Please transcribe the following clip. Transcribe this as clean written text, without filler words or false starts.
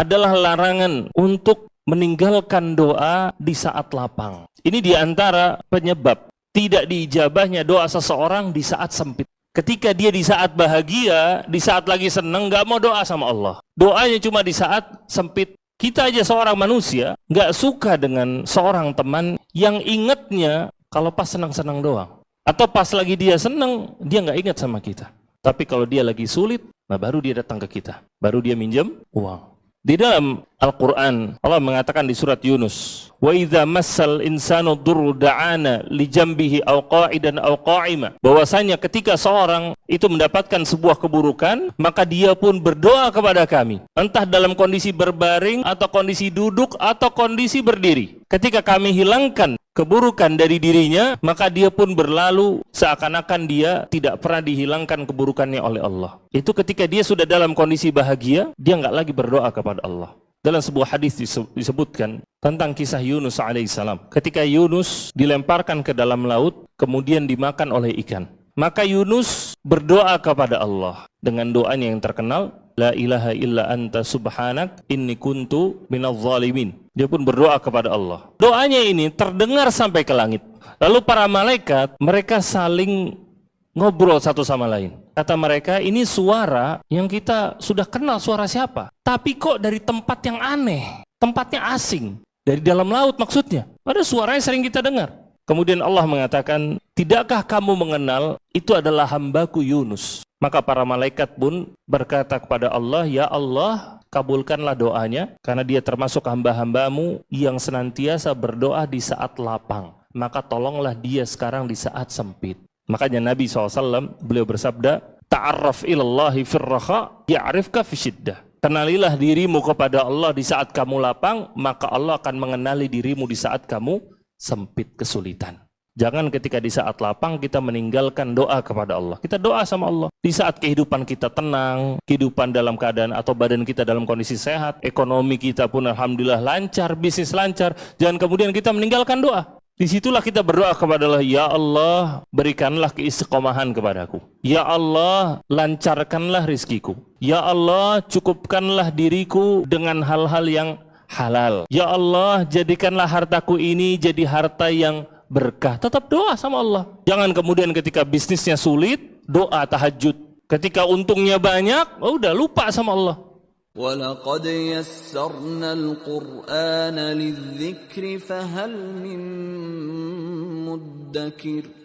adalah larangan untuk meninggalkan doa di saat lapang. Ini diantara penyebab tidak diijabahnya doa seseorang di saat sempit. Ketika dia di saat bahagia, di saat lagi senang, nggak mau doa sama Allah. Doanya cuma di saat sempit. Kita aja seorang manusia nggak suka dengan seorang teman yang ingatnya kalau pas senang-senang doang. Atau pas lagi dia senang, dia nggak ingat sama kita. Tapi kalau dia lagi sulit, nah baru dia datang ke kita. Baru dia minjem uang. Di dalam Al-Quran, Allah mengatakan di surat Yunus, wa idza massal insanu durru da'ana li jambihi aw qa'idan aw qa'ima. Bahwasanya ketika seorang itu mendapatkan sebuah keburukan, maka dia pun berdoa kepada kami, entah dalam kondisi berbaring atau kondisi duduk atau kondisi berdiri. Ketika kami hilangkan keburukan dari dirinya, maka dia pun berlalu seakan-akan dia tidak pernah dihilangkan keburukannya oleh Allah. Itu ketika dia sudah dalam kondisi bahagia, dia nggak lagi berdoa kepada Allah. Dalam sebuah hadis disebutkan tentang kisah Yunus alaihissalam. Ketika Yunus dilemparkan ke dalam laut, kemudian dimakan oleh ikan. Maka Yunus berdoa kepada Allah dengan doanya yang terkenal, La ilaha illa anta subhanak inni kuntu minadh zalimin. Dia pun berdoa kepada Allah. Doanya ini terdengar sampai ke langit. Lalu para malaikat, mereka saling ngobrol satu sama lain. Kata mereka, ini suara yang kita sudah kenal suara siapa. Tapi kok dari tempat yang aneh, tempatnya asing. Dari dalam laut maksudnya. Ada suaranya sering kita dengar. Kemudian Allah mengatakan, tidakkah kamu mengenal itu adalah hambaku Yunus? Maka para malaikat pun berkata kepada Allah, ya Allah, kabulkanlah doanya, karena dia termasuk hamba-hambamu yang senantiasa berdoa di saat lapang. Maka tolonglah dia sekarang di saat sempit. Makanya Nabi SAW, beliau bersabda, ta'arraf ilallahi firraha, ya'rifka fisyiddah. Kenalilah dirimu kepada Allah di saat kamu lapang, maka Allah akan mengenali dirimu di saat kamu sempit kesulitan. Jangan ketika di saat lapang kita meninggalkan doa kepada Allah. Kita doa sama Allah. Di saat kehidupan kita tenang, kehidupan dalam keadaan atau badan kita dalam kondisi sehat, ekonomi kita pun alhamdulillah lancar, bisnis lancar, jangan kemudian kita meninggalkan doa. Disitulah kita berdoa kepada Allah, ya Allah, berikanlah keistiqomahan kepadaku. Ya Allah, lancarkanlah rizkiku. Ya Allah, cukupkanlah diriku dengan hal-hal yang halal. Ya Allah, jadikanlah hartaku ini jadi harta yang berkah. Tetap doa sama Allah. Jangan kemudian ketika bisnisnya sulit, doa tahajud. Ketika untungnya banyak, udah lupa sama Allah. وَلَقَدْ يَسَّرْنَا الْقُرْآنَ لِلذِّكْرِ فَهَلْ مِن مُّدَّكِرٍ